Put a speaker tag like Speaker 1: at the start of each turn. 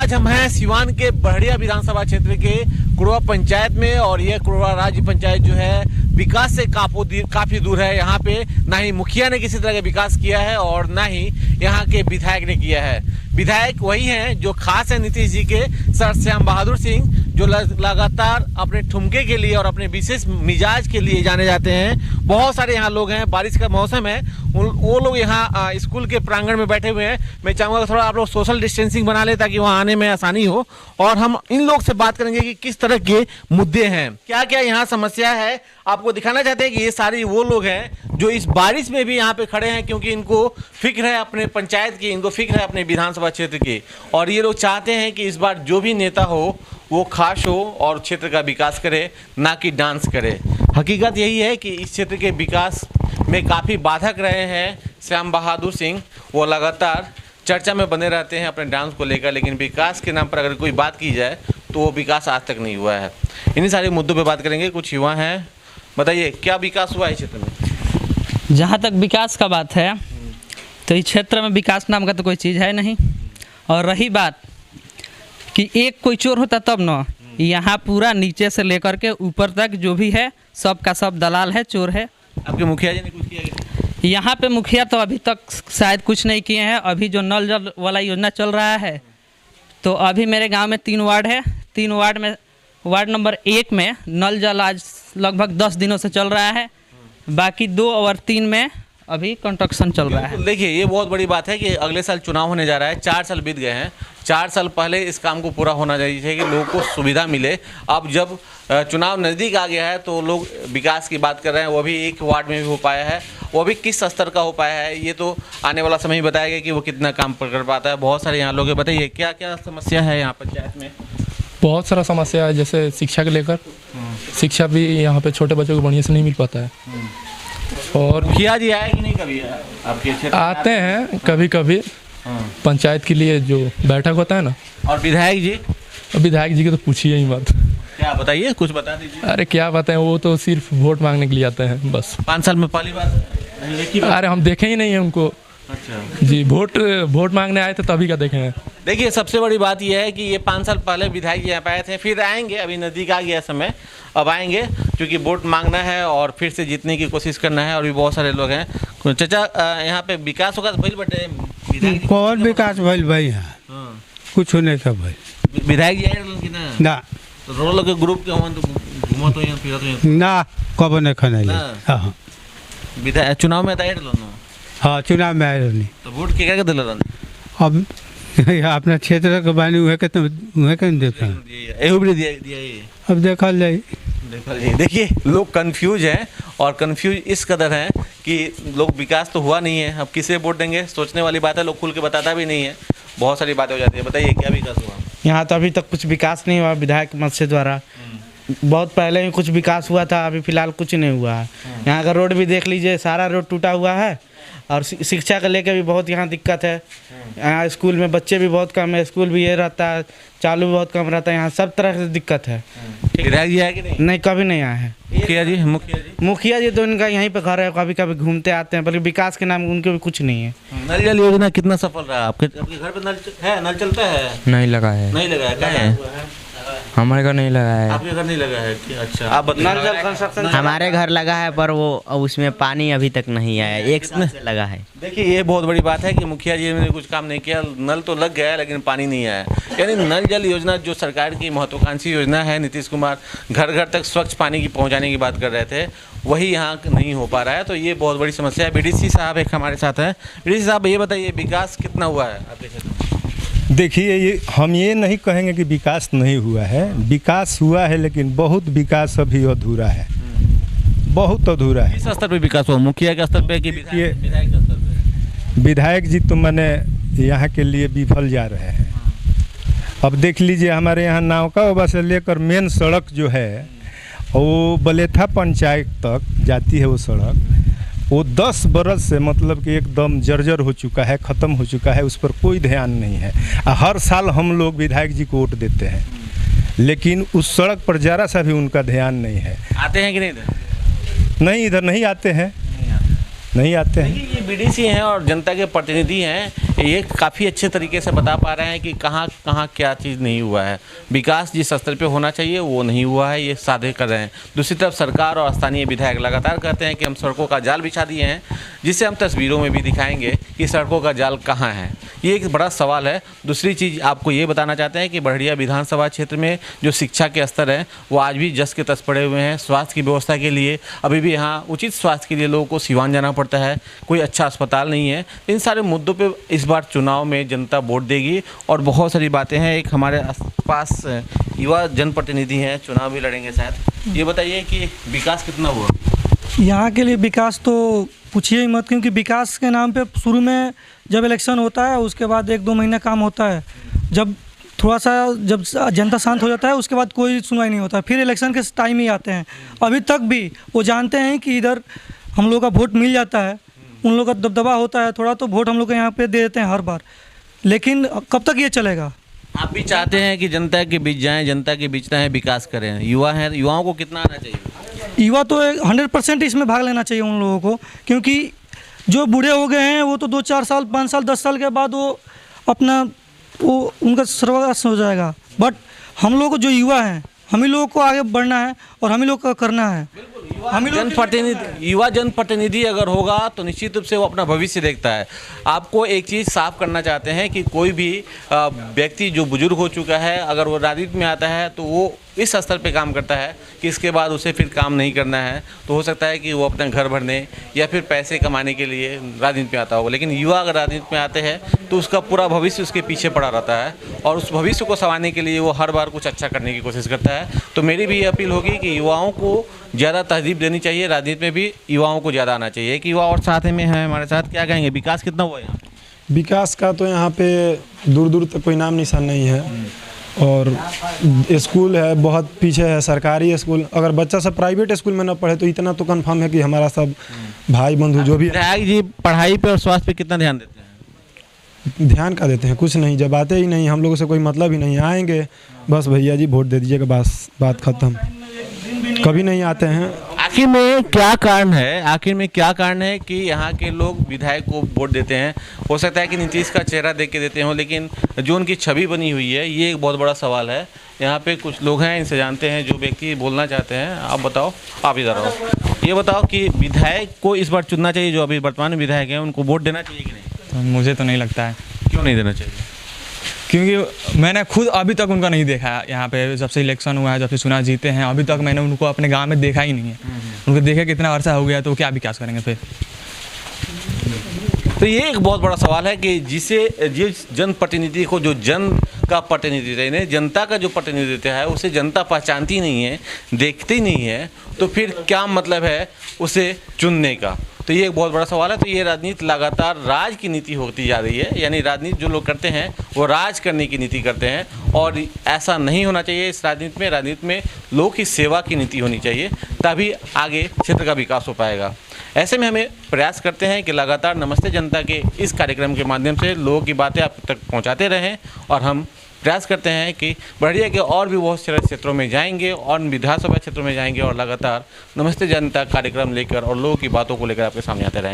Speaker 1: आज हम हैं सिवान के बड़िया विधानसभा क्षेत्र के कुड़वा पंचायत में और ये कुड़वा राज्य पंचायत जो है विकास से काफी दूर है। यहाँ पे ना ही मुखिया ने किसी तरह का विकास किया है और ना ही यहाँ के विधायक ने किया है। विधायक वही हैं जो खास है नीतीश जी के सर श्याम बहादुर सिंह, जो लगातार अपने ठुमके के लिए और अपने विशेष मिजाज के लिए जाने जाते हैं। बहुत सारे यहाँ लोग हैं, बारिश का मौसम है, वो लोग यहाँ स्कूल के प्रांगण में बैठे हुए हैं। मैं चाहूँगा थोड़ा आप लोग सोशल डिस्टेंसिंग बना ले ताकि वहाँ आने में आसानी हो और हम इन लोग से बात करेंगे कि किस तरह के मुद्दे हैं, क्या क्या यहाँ समस्या है। आपको दिखाना चाहते हैं कि ये सारी वो लोग हैं जो इस बारिश में भी यहाँ पे खड़े हैं क्योंकि इनको फिक्र है अपने पंचायत की, इनको फिक्र है अपने विधानसभा क्षेत्र की और ये लोग चाहते हैं कि इस बार जो भी नेता हो वो खास हो और क्षेत्र का विकास करे, ना कि डांस करे। हकीकत यही है कि इस क्षेत्र के विकास में काफ़ी बाधक रहे हैं श्याम बहादुर सिंह। वो लगातार चर्चा में बने रहते हैं अपने डांस को लेकर, लेकिन विकास के नाम पर अगर कोई बात की जाए तो वो विकास आज तक नहीं हुआ है। इन्हीं सारे मुद्दों पे बात करेंगे। कुछ युवा हैं, बताइए क्या विकास हुआ है क्षेत्र में?
Speaker 2: जहाँ तक विकास का बात है तो इस क्षेत्र में विकास नाम का तो कोई चीज़ है नहीं। और रही बात कि एक कोई चोर होता तब ना, यहाँ पूरा नीचे से लेकर के ऊपर तक जो भी है सब का सब दलाल है, चोर है।
Speaker 1: आपके मुखिया जी ने कुछ किया?
Speaker 2: यहाँ पे मुखिया तो अभी तक शायद कुछ नहीं किए हैं। अभी जो नल जल वाला योजना चल रहा है तो अभी मेरे गांव में 3 वार्ड है, 3 वार्ड में वार्ड नंबर 1 में नल जल आज लगभग 10 दिनों से चल रहा है, बाकी 2 और 3 में अभी कंस्ट्रक्शन चल रहा है।
Speaker 1: देखिए ये बहुत बड़ी बात है कि अगले साल चुनाव होने जा रहा है, 4 साल बीत गए हैं। 4 साल पहले इस काम को पूरा होना चाहिए कि लोगों को सुविधा मिले। अब जब चुनाव नज़दीक आ गया है तो लोग विकास की बात कर रहे हैं, वो भी एक वार्ड में भी हो पाया है, वो भी किस स्तर का हो पाया है ये तो आने वाला समय ही बताएगा कि वो कितना काम कर पाता है। बहुत सारे यहाँ लोग हैं, बताइए क्या क्या समस्या है यहाँ पंचायत में?
Speaker 3: बहुत सारा समस्या है, जैसे शिक्षा को लेकर। शिक्षा भी यहाँ पे छोटे बच्चों को बढ़िया से नहीं मिल पाता है। और
Speaker 1: मुखिया जी आए कि नहीं कभी आपके क्षेत्र?
Speaker 3: आते हैं कभी कभी पंचायत के लिए जो बैठक होता है ना।
Speaker 1: और विधायक जी?
Speaker 3: विधायक जी की तो पूछिए ही मत।
Speaker 1: क्या बताइए, कुछ बता दीजिए।
Speaker 3: अरे क्या बताएं, वो तो सिर्फ वोट मांगने के लिए आते हैं बस।
Speaker 1: 5 साल में पहली बार?
Speaker 3: अरे हम देखे ही नहीं है उनको।
Speaker 1: अच्छा
Speaker 3: जी, वोट मांगने आए थे तभी का देखे हैं।
Speaker 1: देखिए सबसे बड़ी बात यह है कि ये 5 साल पहले विधायक यहाँ पे आए थे, फिर आएंगे, अभी नज़दीक आ गया समय, अब आएंगे क्योंकि वोट मांगना है और फिर से जीतने की कोशिश करना है। और भी बहुत सारे लोग हैं। चाचा यहाँ पे विकास होगा भइल बटे?
Speaker 4: कौन विकास भइल भाई? यहाँ कुछ नहीं था भाई।
Speaker 1: विधायक जी आए कि
Speaker 4: ना?
Speaker 1: तो रोड लोग के ग्रुप के हों तो घूमो तो यहाँ फिर तो
Speaker 4: ना कब नहीं खाने हाँ।
Speaker 1: विधायक चुनाव में आए ना?
Speaker 4: हाँ चुनाव में आए नहीं
Speaker 1: तो वोट के दिल?
Speaker 4: अब अपना क्षेत्र के बानी हुए के तो हुए के देखा अब देखा जाए।
Speaker 1: देखिए लोग कंफ्यूज हैं और कंफ्यूज इस कदर हैं कि लोग विकास तो हुआ नहीं है, अब किसे वोट देंगे सोचने वाली बात है। लोग खुल के बताता भी नहीं है, बहुत सारी बातें हो जाती है। बताइए क्या विकास हुआ
Speaker 5: यहाँ? तो अभी तक कुछ विकास नहीं हुआ विधायक मत से द्वारा। बहुत पहले ही कुछ विकास हुआ था, अभी फिलहाल कुछ नहीं हुआ है। यहाँ का रोड भी देख लीजिए, सारा रोड टूटा हुआ है। और शिक्षा को लेकर भी बहुत यहाँ दिक्कत है। यहाँ स्कूल में बच्चे भी बहुत कम है, स्कूल भी ये रहता है, चालू बहुत कम रहता है। यहाँ सब तरह से दिक्कत है।
Speaker 1: विधायक जी आए कि नहीं?
Speaker 5: नहीं कभी नहीं आए हैं। मुखिया जी तो इनका यहीं पे घर है, कभी कभी घूमते आते हैं, बल्कि विकास के नाम उनके भी कुछ नहीं है।
Speaker 1: नल जल योजना कितना सफल रहा? आपके घर पे नल चलता है?
Speaker 6: नहीं लगा है।
Speaker 1: नहीं लगा है? क्या है?
Speaker 6: हमारे घर नहीं लगा है।
Speaker 1: आपके घर नहीं लगा है? अच्छा आप बताइए।
Speaker 6: हमारे घर लगा है पर वो उसमें पानी अभी तक नहीं आया, 1 साल से लगा है।
Speaker 1: देखिए ये बहुत बड़ी बात है कि मुखिया जी ने कुछ काम नहीं किया, नल तो लग गया लेकिन पानी नहीं आया। यानी नल जल योजना जो सरकार की महत्वाकांक्षी योजना है, नीतीश कुमार घर घर तक स्वच्छ पानी की पहुंचाने की बात कर रहे थे, वही यहाँ नहीं हो पा रहा है। तो ये बहुत बड़ी समस्या है। बीडीसी साहब एक हमारे साथ हैं। बीडीसी साहब ये बताइए विकास कितना हुआ है आपके क्षेत्र में?
Speaker 7: देखिए ये हम ये नहीं कहेंगे कि विकास नहीं हुआ है, विकास हुआ है, लेकिन बहुत विकास अभी अधूरा है, बहुत अधूरा है।
Speaker 1: किस स्तर पे विकास हुआ? मुखिया के स्तर पे कि विधायक के स्तर पे?
Speaker 7: विधायक जी तो मैंने यहाँ के लिए विफल जा रहे हैं। अब देख लीजिए हमारे यहाँ नावका से लेकर मेन सड़क जो है वो बलेथा पंचायत तक जाती है, वो सड़क वो 10 बरस से मतलब कि एकदम जर्जर हो चुका है, ख़त्म हो चुका है, उस पर कोई ध्यान नहीं है। हर साल हम लोग विधायक जी को वोट देते हैं, लेकिन उस सड़क पर ज़रा सा भी उनका ध्यान नहीं है।
Speaker 1: आते हैं कि नहीं इधर?
Speaker 7: नहीं, इधर नहीं आते हैं, नहीं आते हैं।
Speaker 1: ये बीडीसी हैं और जनता के प्रतिनिधि हैं, ये काफ़ी अच्छे तरीके से बता पा रहे हैं कि कहाँ कहाँ क्या चीज़ नहीं हुआ है। विकास जिस स्तर पे होना चाहिए वो नहीं हुआ है, ये साधे कर रहे हैं। दूसरी तरफ सरकार और स्थानीय विधायक लगातार कहते हैं कि हम सड़कों का जाल बिछा दिए हैं, जिसे हम तस्वीरों में भी दिखाएंगे कि सड़कों का जाल कहाँ है। ये एक बड़ा सवाल है। दूसरी चीज़ आपको ये बताना चाहते हैं कि बड़हरिया विधानसभा क्षेत्र में जो शिक्षा के स्तर है वो आज भी जस के तस पड़े हुए हैं। स्वास्थ्य की व्यवस्था के लिए अभी भी यहाँ उचित स्वास्थ्य के लिए लोगों को सिवान जाना पड़ता है, कोई अच्छा अस्पताल नहीं है। इन सारे मुद्दों पे इस बार चुनाव में जनता वोट देगी और बहुत सारी बातें हैं। एक हमारे पास युवा जनप्रतिनिधि हैं, चुनाव भी लड़ेंगे शायद। ये बताइए कि विकास कितना हुआ
Speaker 8: यहाँ के लिए? विकास तो पूछिए ही मत, क्योंकि विकास के नाम पे शुरू में जब इलेक्शन होता है उसके बाद 1-2 महीना काम होता है, जब थोड़ा सा जब जनता शांत हो जाता है उसके बाद कोई सुनवाई नहीं होता, फिर इलेक्शन के टाइम ही आते हैं। अभी तक भी वो जानते हैं कि इधर हम लोग का वोट मिल जाता है, उन लोग का दबदबा होता है थोड़ा, तो वोट हम लोग यहाँ पे दे देते हैं हर बार। लेकिन कब तक ये चलेगा?
Speaker 1: आप भी चाहते हैं कि जनता के बीच जाएं, जनता के बीच रहें, विकास करें। युवा हैं, युवाओं को कितना आना चाहिए?
Speaker 8: युवा तो 100% इसमें भाग लेना चाहिए उन लोगों को, क्योंकि जो बूढ़े हो गए हैं वो तो 2-4 साल 5 साल 10 साल के बाद वो उनका सर्वनाश हो जाएगा। बट हम लोग जो युवा हैं, हम ही लोगों को आगे बढ़ना है और हम ही लोग का करना है। युवा जनप्रतिनिधि अगर होगा तो निश्चित रूप से वो अपना भविष्य देखता है। आपको एक चीज़ साफ करना चाहते हैं कि कोई भी व्यक्ति जो बुजुर्ग हो चुका है अगर वो राजनीति में आता है तो वो इस स्तर पे काम करता है कि इसके बाद उसे फिर काम नहीं करना है, तो हो सकता है कि वो अपना घर भरने या फिर पैसे कमाने के लिए राजनीति में आता होगा। लेकिन युवा अगर राजनीति में आते हैं तो उसका पूरा भविष्य उसके पीछे पड़ा रहता है और उस भविष्य को संवारने के लिए वो हर बार कुछ अच्छा करने की कोशिश करता है। तो मेरी भी ये अपील होगी कि युवाओं को ज़्यादा तहजीब देनी चाहिए, राजनीति में भी युवाओं को ज़्यादा आना चाहिए। एक युवा और साथ में है हमारे साथ, क्या कहेंगे, विकास कितना हुआ यहाँ?
Speaker 9: विकास का तो यहाँ पे दूर दूर तक कोई नाम निशान नहीं है और स्कूल है बहुत पीछे है, सरकारी स्कूल। अगर बच्चा सब प्राइवेट स्कूल में न पढ़े तो इतना तो कंफर्म है कि हमारा सब भाई बंधु जो भी
Speaker 1: विधायक जी पढ़ाई पे और स्वास्थ्य पे कितना ध्यान देते हैं?
Speaker 9: ध्यान का देते हैं, कुछ नहीं। जब आते ही नहीं, हम लोगों से कोई मतलब ही नहीं, आएंगे बस भैया जी वोट दे दीजिएगा, बस बात खत्म, कभी नहीं आते हैं।
Speaker 1: आखिर में क्या कारण है कि यहाँ के लोग विधायक को वोट देते हैं? हो सकता है कि नीतीश का चेहरा देख के देते हों, लेकिन जो उनकी छवि बनी हुई है ये एक बहुत बड़ा सवाल है। यहाँ पे कुछ लोग हैं, इनसे जानते हैं जो व्यक्ति बोलना चाहते हैं। आप बताओ, आप इधर आओ, ये बताओ कि विधायक को इस बार चुनना चाहिए, जो अभी वर्तमान में विधायक हैं उनको वोट देना चाहिए कि नहीं?
Speaker 10: मुझे तो नहीं लगता है।
Speaker 1: क्यों नहीं देना चाहिए?
Speaker 10: क्योंकि मैंने खुद अभी तक उनका नहीं देखा है। यहाँ पे जब से इलेक्शन हुआ है, जब से चुनाव जीते हैं, अभी तक मैंने उनको अपने गांव में देखा ही नहीं है। उनको देखे कितना अर्सा हो गया तो क्या विकास करेंगे फिर?
Speaker 1: तो ये एक बहुत बड़ा सवाल है कि जिस जनप्रतिनिधि को, जो जन का प्रतिनिधित्व है, जनता का जो प्रतिनिधित्व है, उसे जनता पहचानती नहीं है, देखती नहीं है, तो फिर क्या मतलब है उसे चुनने का? तो ये एक बहुत बड़ा सवाल है। तो ये राजनीति लगातार राज की नीति होती जा रही है, यानी राजनीति जो लोग करते हैं वो राज करने की नीति करते हैं और ऐसा नहीं होना चाहिए। इस राजनीति में लोग की सेवा की नीति होनी चाहिए, तभी आगे क्षेत्र का विकास हो पाएगा। ऐसे में हमें प्रयास करते हैं कि लगातार नमस्ते जनता के इस कार्यक्रम के माध्यम से लोगों की बातें आप तक पहुंचाते रहें और हम प्रयास करते हैं कि बड़हरिया के और भी बहुत सारे क्षेत्रों में जाएंगे और विधानसभा क्षेत्रों में जाएंगे और लगातार नमस्ते जनता कार्यक्रम लेकर और लोगों की बातों को लेकर आपके सामने आते रहेंगे।